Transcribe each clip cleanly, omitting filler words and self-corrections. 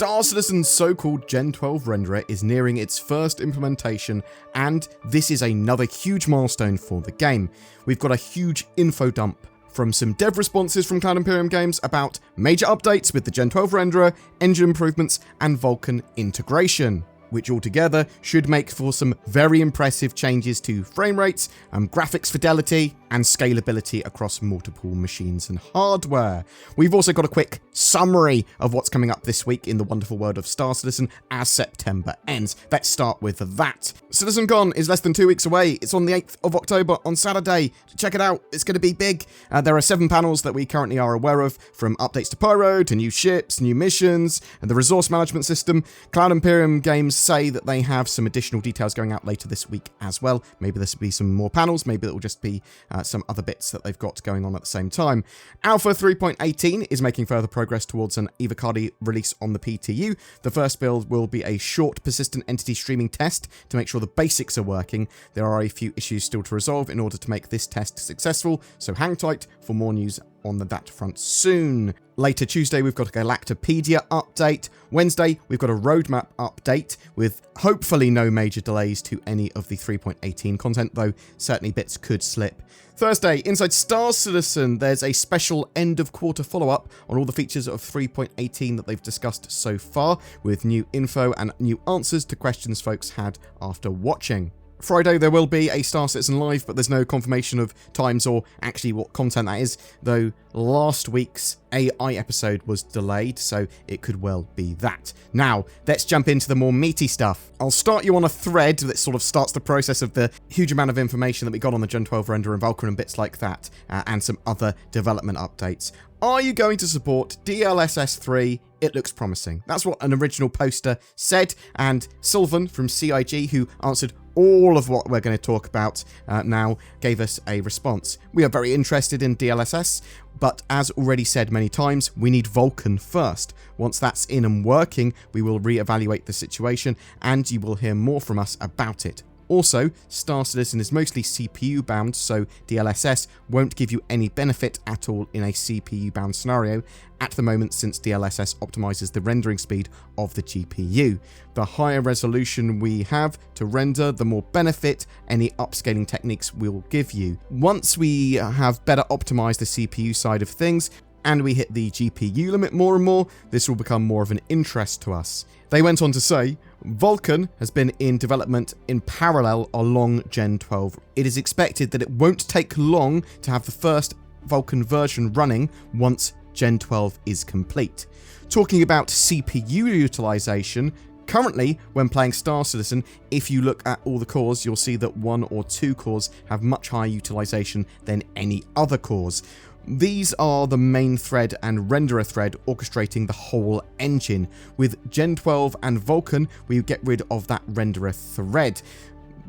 Star Citizen's so-called Gen 12 renderer is nearing its first implementation, and this is another huge milestone for the game. We've got a huge info dump from some dev responses from Cloud Imperium games about major updates with the Gen 12 renderer, engine improvements, and Vulkan integration, which altogether should make for some very impressive changes to frame rates, graphics fidelity, and scalability across multiple machines and hardware. We've also got a quick summary of what's coming up this week in the wonderful world of Star Citizen as September ends. Let's start with that. CitizenCon is less than 2 weeks away. It's on the 8th of October on Saturday. Check it out. It's going to be big. There are 7 panels that we currently are aware of, from updates to Pyro, to new ships, new missions, and the resource management system. Cloud Imperium games say that they have some additional details going out later this week as well. Maybe this will be some more panels. Maybe it will just be some other bits that they've got going on at the same time. Alpha 3.18 is making further progress towards an Evocadi release on the PTU. The first build will be a short persistent entity streaming test to make sure the basics are working. There are a few issues still to resolve in order to make this test successful, so hang tight for more news on that front soon. Later Tuesday, we've got a Galactopedia update. Wednesday, we've got a roadmap update with hopefully no major delays to any of the 3.18 content, though certainly bits could slip. Thursday, inside Star Citizen, there's a special end of quarter follow-up on all the features of 3.18 that they've discussed so far, with new info and new answers to questions folks had after watching. Friday, there will be a Star Citizen Live, but there's no confirmation of times or actually what content that is, though last week's AI episode was delayed, so it could well be that. Now, let's jump into the more meaty stuff. I'll start you on a thread that sort of starts the process of the huge amount of information that we got on the Gen 12 render and Vulkan and bits like that, and some other development updates. Are you going to support DLSS 3? It looks promising. That's what an original poster said, and Sylvan from CIG, who answered all of what we're going to talk about now, gave us a response. We are very interested in DLSS, but as already said many times, we need Vulkan first. Once that's in and working, we will reevaluate the situation, and you will hear more from us about it. Also, Star Citizen is mostly CPU bound, so DLSS won't give you any benefit at all in a CPU bound scenario at the moment, since DLSS optimizes the rendering speed of the GPU. The higher resolution we have to render, the more benefit any upscaling techniques will give you. Once we have better optimized the CPU side of things, and we hit the GPU limit more and more, this will become more of an interest to us. They went on to say, Vulkan has been in development in parallel along Gen 12. It is expected that it won't take long to have the first Vulkan version running once Gen 12 is complete. Talking about CPU utilization, currently, when playing Star Citizen, if you look at all the cores, you'll see that 1 or 2 cores have much higher utilization than any other cores. These are the main thread and renderer thread orchestrating the whole engine. With Gen 12 and Vulkan, we get rid of that renderer thread.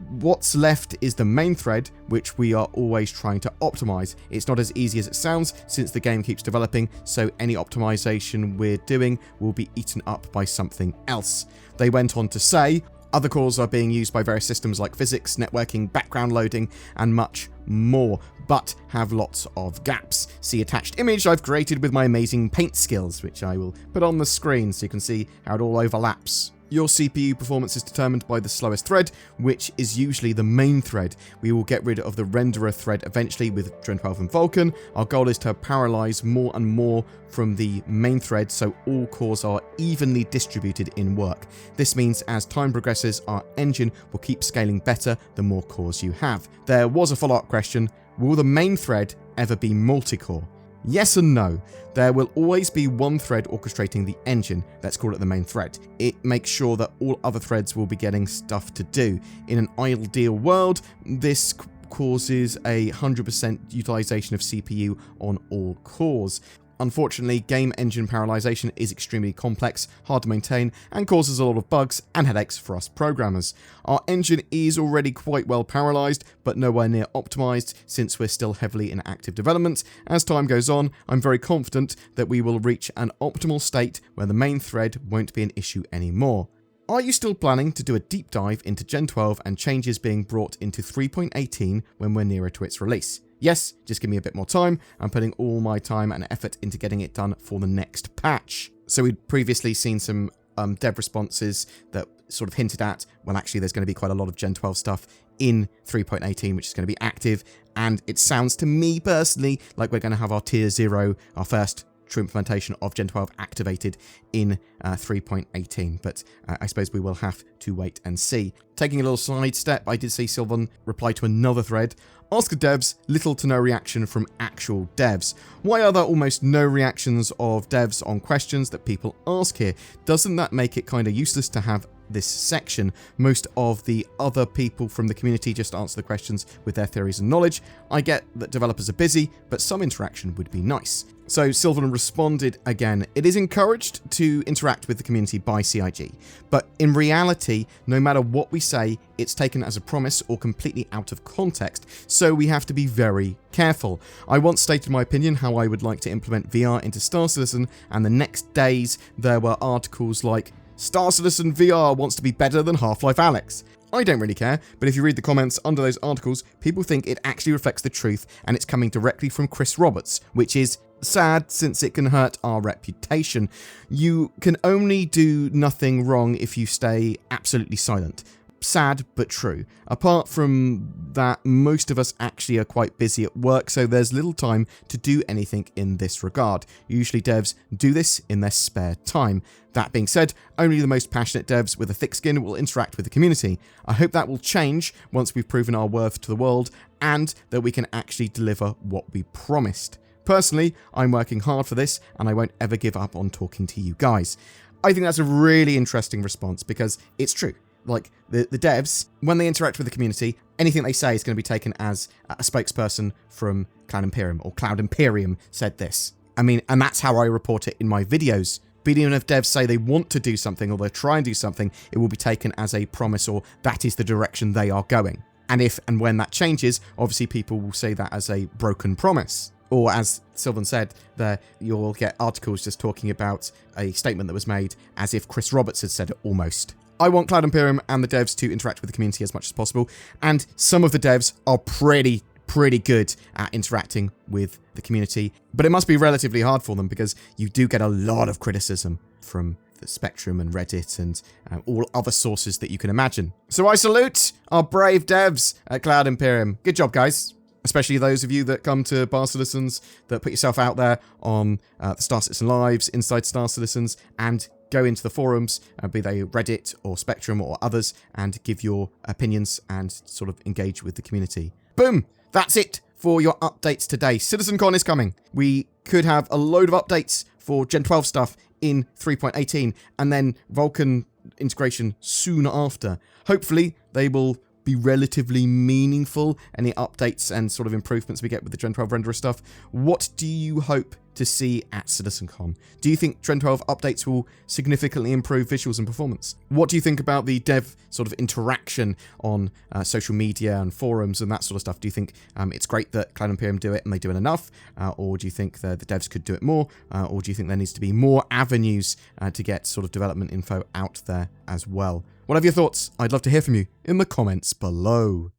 What's left is the main thread, which we are always trying to optimize. It's not as easy as it sounds, since the game keeps developing, so any optimization we're doing will be eaten up by something else. They went on to say, other cores are being used by various systems like physics, networking, background loading, and much more, but have lots of gaps. See attached image I've created with my amazing paint skills, which I will put on the screen so you can see how it all overlaps. Your CPU performance is determined by the slowest thread, which is usually the main thread. We will get rid of the renderer thread eventually with Gen 12 and Vulkan. Our goal is to parallelize more and more from the main thread so all cores are evenly distributed in work. This means as time progresses, our engine will keep scaling better the more cores you have. There was a follow-up question, will the main thread ever be multi-core? Yes and no. There will always be one thread orchestrating the engine, let's call it the main thread. It makes sure that all other threads will be getting stuff to do. In an ideal world, this causes a 100% utilization of CPU on all cores. Unfortunately, game engine parallelization is extremely complex, hard to maintain, and causes a lot of bugs and headaches for us programmers. Our engine is already quite well parallelized, but nowhere near optimized, since we're still heavily in active development. As time goes on, I'm very confident that we will reach an optimal state where the main thread won't be an issue anymore. Are you still planning to do a deep dive into Gen 12 and changes being brought into 3.18 when we're nearer to its release? Yes, just give me a bit more time. I'm putting all my time and effort into getting it done for the next patch. So we'd previously seen some dev responses that sort of hinted at, well, actually, there's going to be quite a lot of Gen 12 stuff in 3.18, which is going to be active. And it sounds to me personally like we're going to have our Tier 0, our first true implementation of Gen 12 activated in 3.18, but I suppose we will have to wait and see. Taking a little side step, I did see Sylvan reply to another thread. Ask the devs, little to no reaction from actual devs. Why are there almost no reactions of devs on questions that people ask here? Doesn't that make it kind of useless to have this section? Most of the other people from the community just answer the questions with their theories and knowledge. I get that developers are busy, but some interaction would be nice. So Sylvan responded again, it is encouraged to interact with the community by CIG, but in reality, no matter what we say, it's taken as a promise or completely out of context, so we have to be very careful. I once stated my opinion how I would like to implement VR into Star Citizen, and the next days there were articles like, Star Citizen VR wants to be better than Half-Life Alyx. I don't really care, but if you read the comments under those articles, people think it actually reflects the truth and it's coming directly from Chris Roberts, which is sad since it can hurt our reputation. You can only do nothing wrong if you stay absolutely silent. Sad, but true. Apart from that, most of us actually are quite busy at work, so there's little time to do anything in this regard. Usually devs do this in their spare time. That being said, only the most passionate devs with a thick skin will interact with the community. I hope that will change once we've proven our worth to the world, and that we can actually deliver what we promised. Personally, I'm working hard for this, and I won't ever give up on talking to you guys. I think that's a really interesting response, because it's true. Like, the devs, when they interact with the community, anything they say is going to be taken as a spokesperson from Cloud Imperium, or Cloud Imperium said this. I mean, and that's how I report it in my videos. But even if devs say they want to do something, or they try and do something, it will be taken as a promise, or that is the direction they are going. And if and when that changes, obviously people will say that as a broken promise. Or as Sylvan said, there you'll get articles just talking about a statement that was made as if Chris Roberts had said it almost. I want Cloud Imperium and the devs to interact with the community as much as possible, and some of the devs are pretty good at interacting with the community, but it must be relatively hard for them because you do get a lot of criticism from the Spectrum and Reddit and all other sources that you can imagine. So I salute our brave devs at Cloud Imperium. Good job, guys. Especially those of you that come to Bar Citizens, that put yourself out there on the Star Citizen Lives, Inside Star Citizens, and go into the forums, be they Reddit or Spectrum or others, and give your opinions and sort of engage with the community. Boom! That's it for your updates today. CitizenCon is coming. We could have a load of updates for Gen 12 stuff in 3.18, and then Vulkan integration soon after. Hopefully, they will be relatively meaningful, any updates and sort of improvements we get with the Gen 12 renderer stuff. What do you hope to see at CitizenCon? Do you think Gen 12 updates will significantly improve visuals and performance? What do you think about the dev sort of interaction on social media and forums and that sort of stuff? Do you think it's great that Cloud Imperium do it and they do it enough? Or do you think the devs could do it more? Or do you think there needs to be more avenues to get sort of development info out there as well? Whatever your thoughts, I'd love to hear from you in the comments below.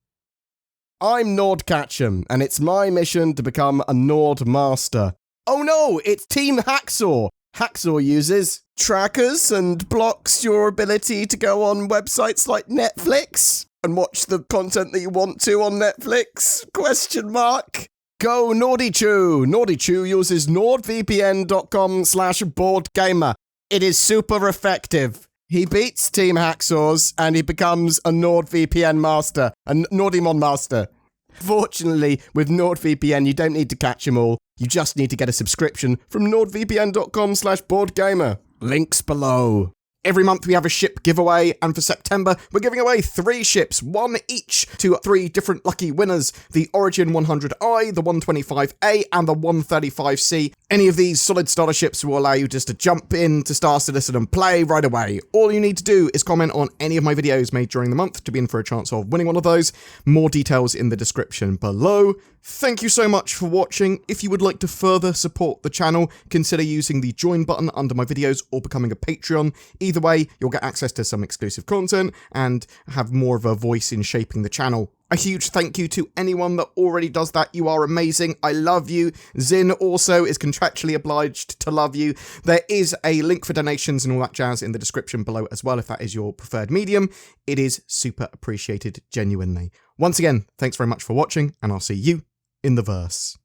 I'm Nord Catcham, and it's my mission to become a Nord Master. Oh no, it's Team Hacksaw. Hacksaw uses trackers and blocks your ability to go on websites like Netflix and watch the content that you want to on Netflix? ? Go Nordichu. Nordichu uses nordvpn.com/BoredGamer. It is super effective. He beats Team Hacksaws and he becomes a NordVPN master, a Nordimon master. Fortunately, with NordVPN, you don't need to catch them all. You just need to get a subscription from nordvpn.com/BoredGamer. Links below. Every month we have a ship giveaway, and for September, we're giving away 3 ships, 1 each, to 3 different lucky winners. The Origin 100i, the 125A, and the 135C. Any of these solid starter ships will allow you just to jump into Star Citizen and play right away. All you need to do is comment on any of my videos made during the month to be in for a chance of winning one of those. More details in the description below. Thank you so much for watching. If you would like to further support the channel, consider using the join button under my videos or becoming a Patreon. Either either way, you'll get access to some exclusive content and have more of a voice in shaping the channel. A huge thank you to anyone that already does that. You are amazing. I love you. Zin also is contractually obliged to love you. There is a link for donations and all that jazz in the description below as well if that is your preferred medium. It is super appreciated, genuinely. Once again, thanks very much for watching, and I'll see you in the verse.